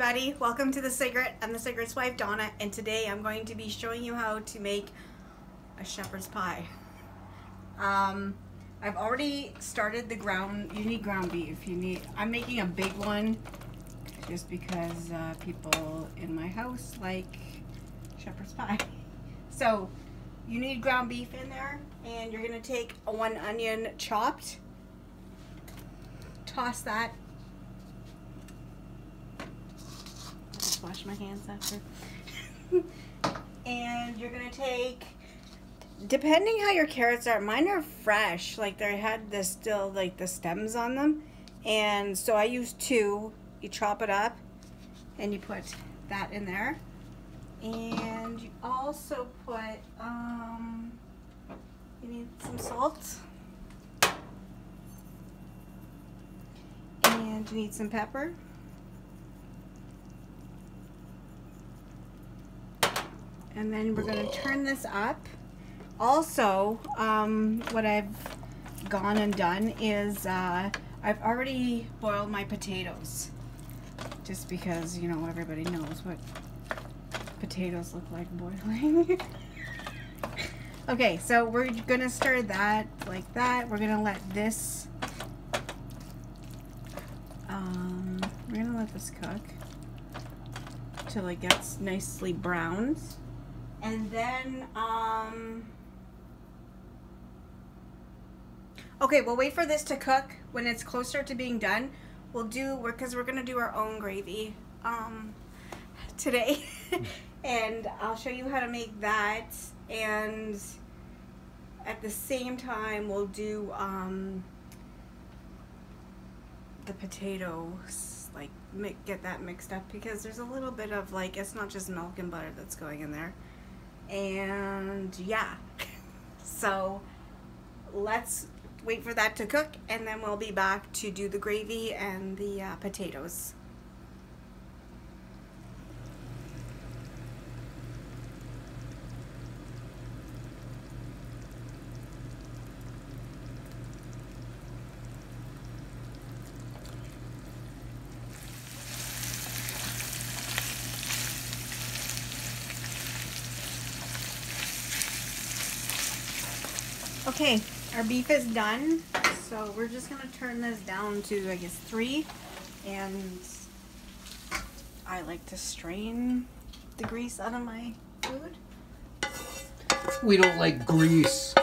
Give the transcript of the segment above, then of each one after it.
everybody, welcome to the Cigrit. I'm the Cigrit's wife, Donna, and today I'm going to be showing you how to make a shepherd's pie. I've already started the ground. You need ground beef. I'm making a big one just because people in my house like shepherd's pie. So you need ground beef in there, and you're gonna take one onion chopped, toss that. Wash my hands after. And you're gonna take, depending how your carrots are, mine are fresh, like they had this still like the stems on them, and so I use 2. You chop it up and you put that in there, and you also put you need some salt, and you need some pepper. And then we're going to turn this up. Also, what I've gone and done is I've already boiled my potatoes. Just because, you know, everybody knows what potatoes look like boiling. Okay, so we're going to stir that like that. We're going to let this, cook till it gets nicely browned. And then, okay, we'll wait for this to cook. When it's closer to being done, because we're gonna do our own gravy today. And I'll show you how to make that. And at the same time, we'll do the potatoes, like get that mixed up, because there's a little bit of like, it's not just milk and butter that's going in there. And yeah, so let's wait for that to cook, and then we'll be back to do the gravy and the potatoes. Okay, our beef is done, so we're just gonna turn this down to, I guess, 3, and I like to strain the grease out of my food. We don't like grease.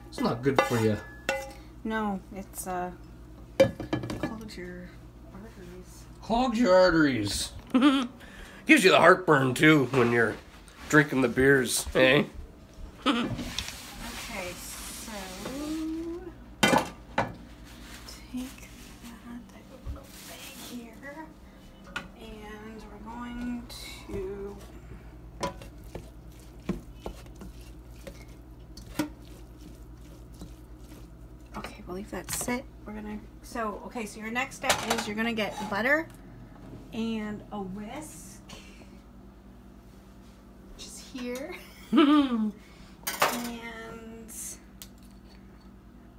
It's not good for you. No, it's clogs your arteries. Clogs your arteries. Gives you the heartburn too when you're drinking the beers, eh? Okay, so take that little bag here, and we're going to we'll leave that sit. We're gonna so your next step is you're gonna get butter and a whisk, which is here. And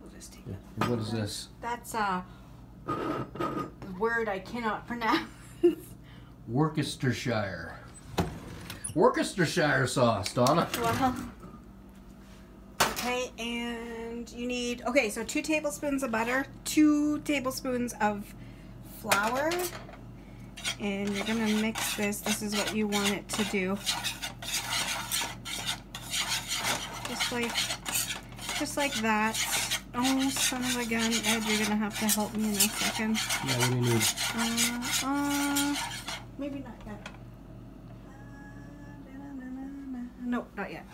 we'll just take that. What is this? That's a word I cannot pronounce. Worcestershire. Worcestershire sauce, Donna. Well, okay, and you need, so 2 tablespoons of butter, 2 tablespoons of flour, and you're gonna mix this. This is what you want it to do. Just like that. Oh, son of a gun, Ed, you're gonna have to help me in a second. Yeah, what do you need? Maybe not yet. Nope, not yet.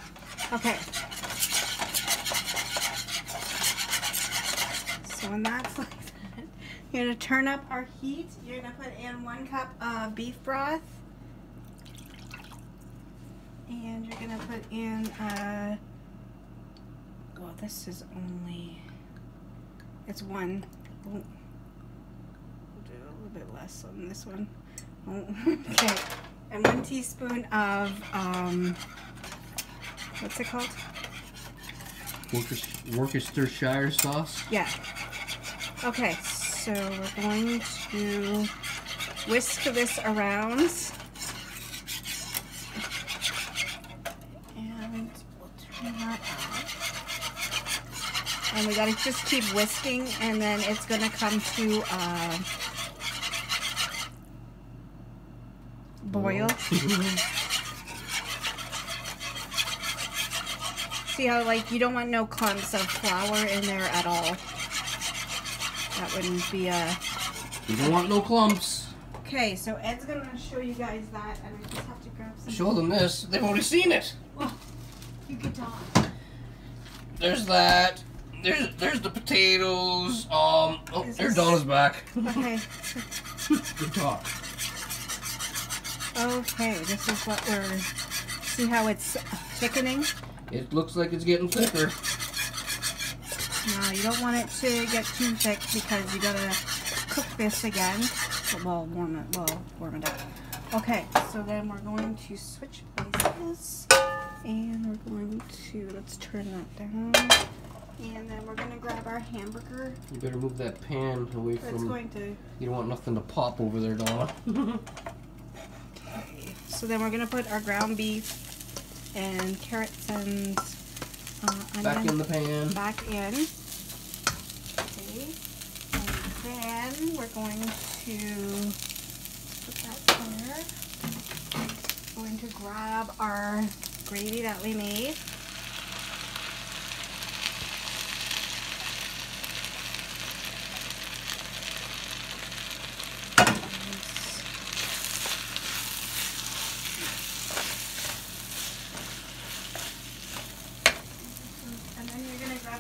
Okay. So when that's like that, you're gonna turn up our heat. You're gonna put in 1 cup of beef broth, and you're gonna put in well, this is only, it's 1. We'll do a little bit less on this one. Okay, and 1 teaspoon of what's it called? Worcestershire sauce? Yeah. Okay, so we're going to whisk this around. And we'll turn that up. And we gotta just keep whisking, and then it's gonna come to boil. See how, like, you don't want no clumps of flour in there at all. That wouldn't be a... You don't want no clumps. Okay, so Ed's gonna show you guys that, and I just have to grab some... Show them this. They've already seen it. Well, you can talk. There's that. There's the potatoes. Oh, there's Donna's back. Okay. Good talk. Okay, this is what we're... See how it's thickening? It looks like it's getting thicker. No, you don't want it to get too thick because you gotta cook this again. Well, warm it up. Okay, so then we're going to switch places, and we're going to, let's turn that down, and then we're gonna grab our hamburger. You better move that pan away from... It's going to... You don't want nothing to pop over there, Donna. Okay, so then we're gonna put our ground beef and carrots and onion back in the pan. Back in. Okay. And then we're going to put that there. We're going to grab our gravy that we made.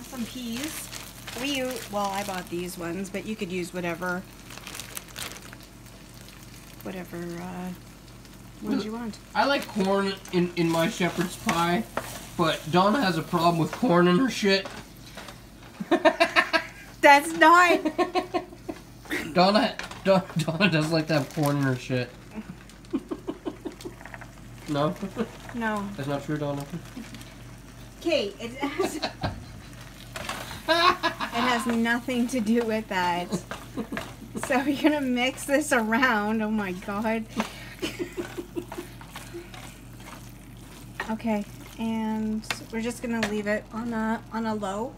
Some peas. Well, I bought these ones, but you could use whatever ones you want. I like corn in my shepherd's pie, but Donna has a problem with corn in her shit. That's not... Donna doesn't like to have corn in her shit. No? No. That's not true, Donna? Okay, it has nothing to do with that. So you're gonna mix this around. Oh my god. Okay, and we're just gonna leave it on a low,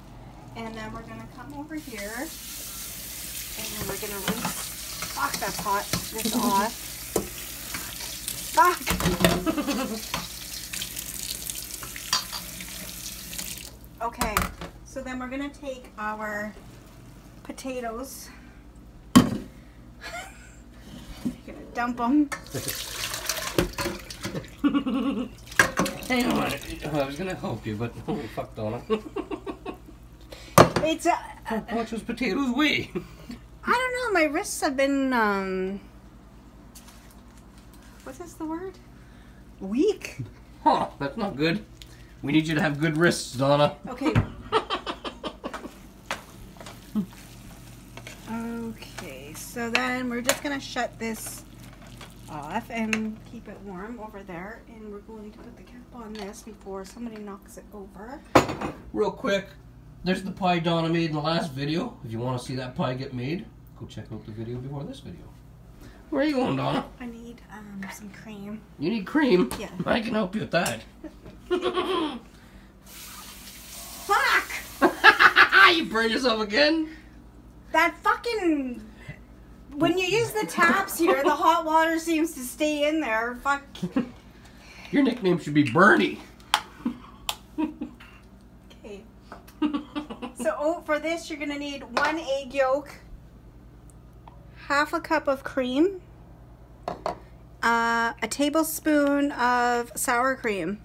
and then we're gonna come over here, and then we're gonna fuck that pot this off. Fuck. Okay, so then we're gonna take our potatoes. You're gonna dump them. Hang on, I was gonna help you, but holy fuck, Donna. It's how much those potatoes weigh? I don't know. My wrists have been what is the word? Weak. Huh? That's not good. We need you to have good wrists, Donna. Okay. Okay. So then we're just gonna shut this off and keep it warm over there, and we're going to put the cap on this before somebody knocks it over. Real quick, there's the pie Donna made in the last video. If you want to see that pie get made, go check out the video before this video. Where are you going, Donna? I need some cream. You need cream? Yeah. I can help you with that. Fuck! You burned yourself again? That fucking... When you use the taps here, the hot water seems to stay in there. Fuck. Your nickname should be Bernie. Okay. So for this, you're gonna need 1 egg yolk, half a cup of cream, a tablespoon of sour cream.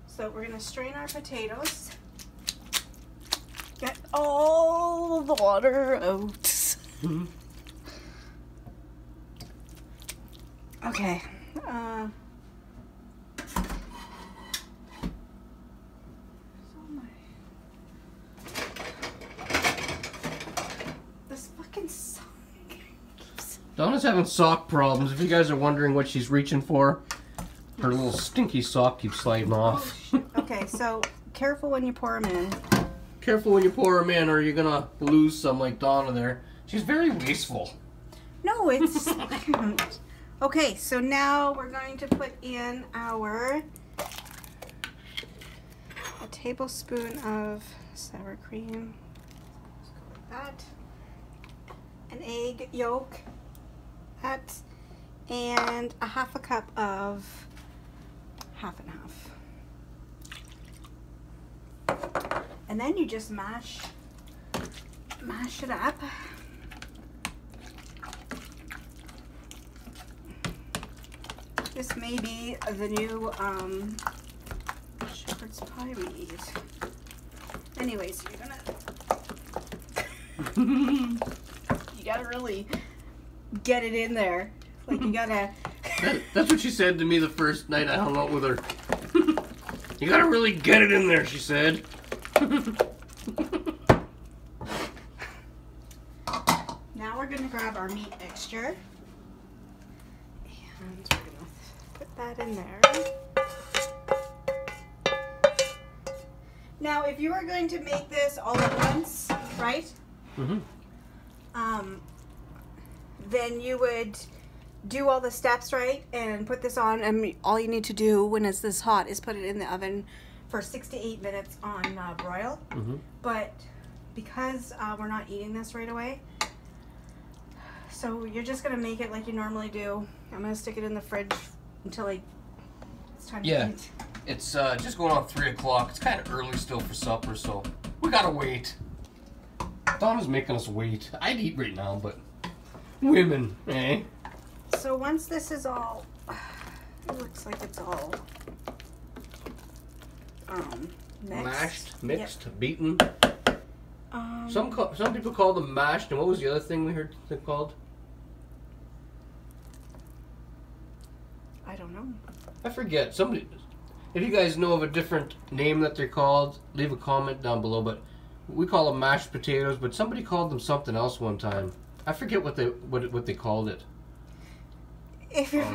So we're gonna strain our potatoes. Get all the water out. Okay. This fucking sock. Donna's having sock problems. If you guys are wondering what she's reaching for, her little stinky sock keeps sliding off. Oh, okay, so careful when you pour them in. Careful when you pour them in, or you're gonna lose some like Donna there. She's very wasteful. No, it's... Okay, so now we're going to put in a tablespoon of sour cream. Just go like that. An egg yolk. That. And a half a cup of half and half. And then you just mash it up. This may be the new shepherd's pie we eat. Anyways, you're gonna you gotta really get it in there. Like you gotta. That's what she said to me the first night I hung out with her. You gotta really get it in there, she said. Now we're gonna grab our meat mixture. And we're gonna put that in there. Now, if you are going to make this all at once, right? Mm-hmm. Then you would do all the steps right and put this on, and all you need to do when it's this hot is put it in the oven for 6 to 8 minutes on broil. Mm-hmm. But because we're not eating this right away, so you're just gonna make it like you normally do. I'm gonna stick it in the fridge until it's time to eat. It's just going on 3 o'clock. It's kind of early still for supper, so we gotta wait. Donna's making us wait. I'd eat right now, but women, eh? So once this is all, it looks like it's all mixed. Mashed, mixed, yep. Beaten. Some people call them mashed, and what was the other thing we heard them called? I don't know. I forget. Somebody, if you guys know of a different name that they're called, leave a comment down below. But we call them mashed potatoes, but somebody called them something else one time. I forget what they called it. If you're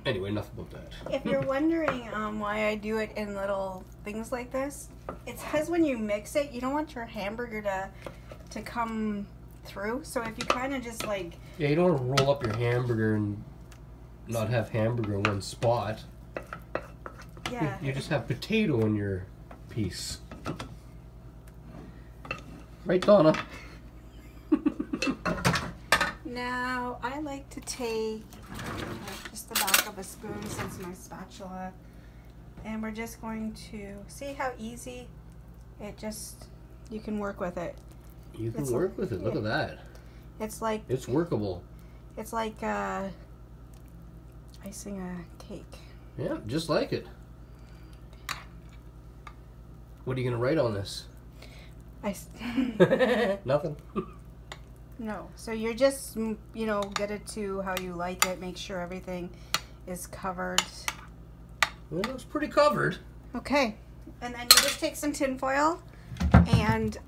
anyway, enough about that. If you're wondering why I do it in little things like this, it's because when you mix it, you don't want your hamburger to come through. So if you kind of just like... Yeah, you don't want to roll up your hamburger and not have hamburger in one spot. Yeah. You just have potato in your piece. Right, Donna? Now, I like to take just the back of a spoon since my spatula, and we're just going to see how easy it just, you can work with it. You can work with it. Look at that. It's like... It's workable. It's like icing a cake. Yeah, just like it. What are you going to write on this? Nothing. No. So you're just, get it to how you like it. Make sure everything is covered. Well, it looks pretty covered. Okay. And then you just take some tin foil and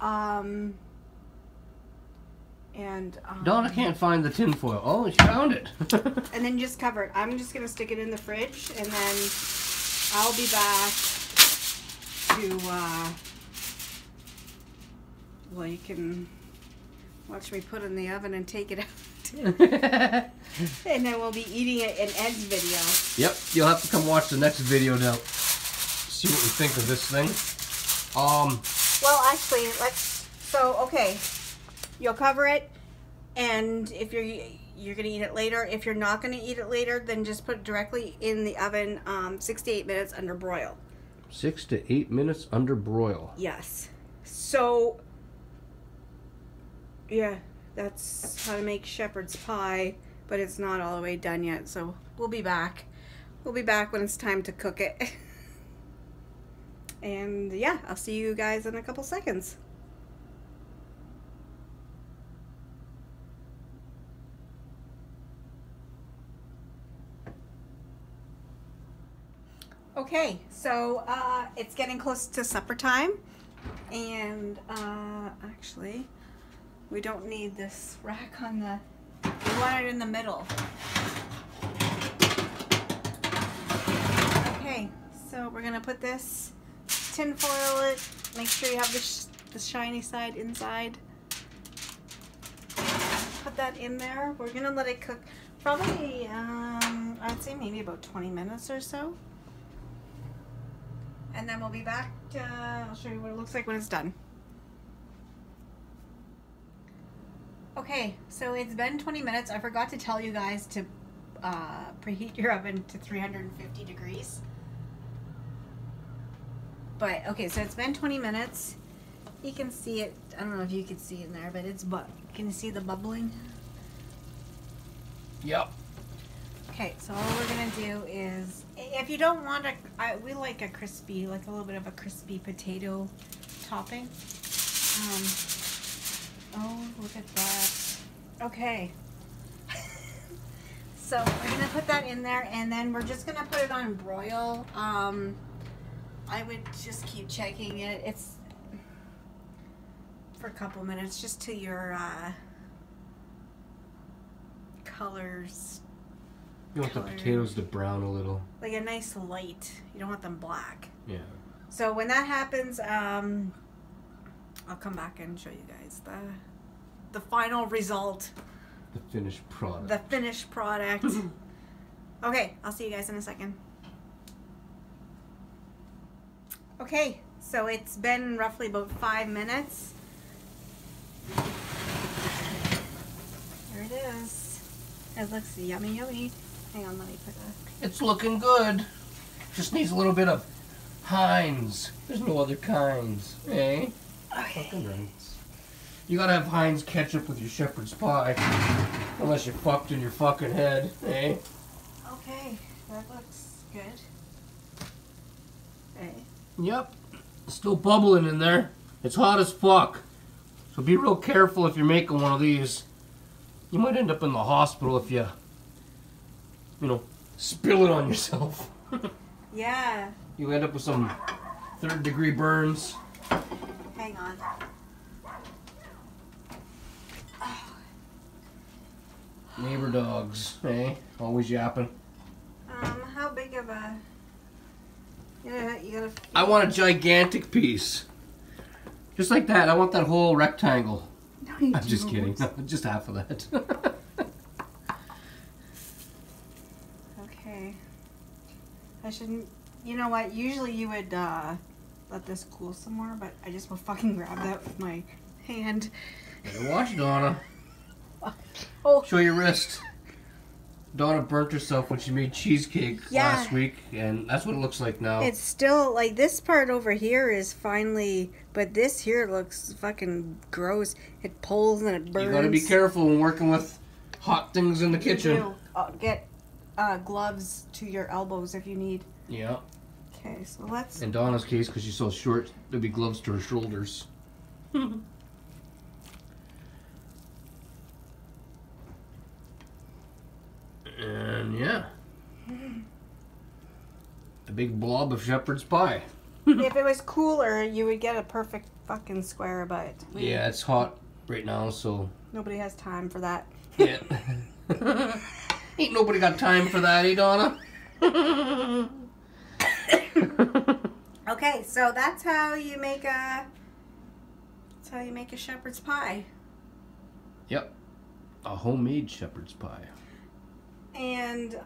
Donna can't find the tin foil. Oh, she found it. and then just cover it. I'm just gonna stick it in the fridge, and then I'll be back to well, you can watch me put it in the oven and take it out. And then we'll be eating it in Ed's video. Yep, you'll have to come watch the next video to see what we think of this thing. Well, actually, okay. You'll cover it, and if you're gonna eat it later. If you're not gonna eat it later, then just put it directly in the oven, 6 to 8 minutes under broil. 6 to 8 minutes under broil. Yes. So, yeah, that's how to make shepherd's pie, but it's not all the way done yet. So we'll be back. We'll be back when it's time to cook it. And yeah, I'll see you guys in a couple seconds. Okay, so it's getting close to supper time, and actually, we don't need this rack on the, we want it in the middle. Okay, so we're gonna put this tin foil it, make sure you have the shiny side inside. put that in there. We're gonna let it cook probably, I'd say maybe about 20 minutes or so. And then we'll be back to, I'll show you what it looks like when it's done. Okay, so it's been 20 minutes. I forgot to tell you guys to preheat your oven to 350 degrees. But, okay, so it's been 20 minutes. You can see it, I don't know if you can see it in there, but it's, can you see the bubbling? Yep. Okay, so all we're gonna do is, if you don't want we like a crispy, like a little bit of a crispy potato topping. Oh, look at that. Okay. So we're gonna put that in there, and then we're just gonna put it on broil. I would just keep checking it. It's for a couple minutes, just till your colors. You want the potatoes to brown a little. Like a nice light. You don't want them black. Yeah. So when that happens, I'll come back and show you guys the final result. The finished product. The finished product. Okay, I'll see you guys in a second. Okay, so it's been roughly about 5 minutes. There it is. It looks yummy, yummy. Hang on, let me put a... It's looking good. Just needs a little bit of Heinz. There's no other kinds, eh? Okay. Fucking right. You gotta have Heinz ketchup with your shepherd's pie. Unless you're fucked in your fucking head, eh? Okay, that looks good. Okay. Yep. It's still bubbling in there. It's hot as fuck. So be real careful if you're making one of these. You might end up in the hospital if you know, spill it on yourself. Yeah. You end up with some 3rd-degree burns. Hang on. Neighbor dogs, eh? Always yapping. How big of a... Yeah, you gotta... I want a gigantic piece. Just like that. I want that whole rectangle. No, you I'm just don't. kidding. No, just half of that. Okay. I shouldn't... You know what? Usually you would let this cool some more, but I just will fucking grab that with my hand. Better watch, Donna. Oh. Show your wrist. Donna burnt herself when she made cheesecake last week, and that's what it looks like now. It's still, like, this part over here is finally... But this here looks fucking gross. It pulls and it burns. You gotta be careful when working with hot things in the kitchen. You do. Get gloves to your elbows if you need. Yeah. Okay, so let's... In Donna's case, because she's so short, there'll be gloves to her shoulders. And yeah. A big blob of shepherd's pie. If it was cooler, you would get a perfect fucking square, but... Yeah, it's hot right now, so... Nobody has time for that. Yeah. Ain't nobody got time for that, eh, Donna? Okay, so that's how you make a... That's how you make a shepherd's pie. Yep. A homemade shepherd's pie. And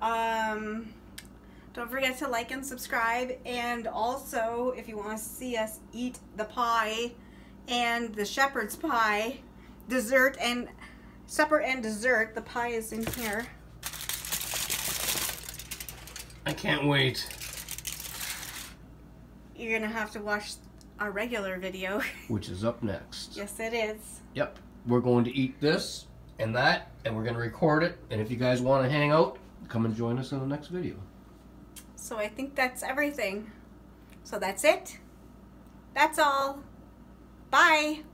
don't forget to like and subscribe. And also, if you want to see us eat the pie and the shepherd's pie, dessert and supper and dessert, the pie is in here. I can't wait. You're gonna have to watch our regular video. Which is up next. Yes, it is. Yep. We're going to eat this and that, and we're going to record it. And if you guys want to hang out, come and join us in the next video. So I think that's everything. So that's it. That's all. Bye.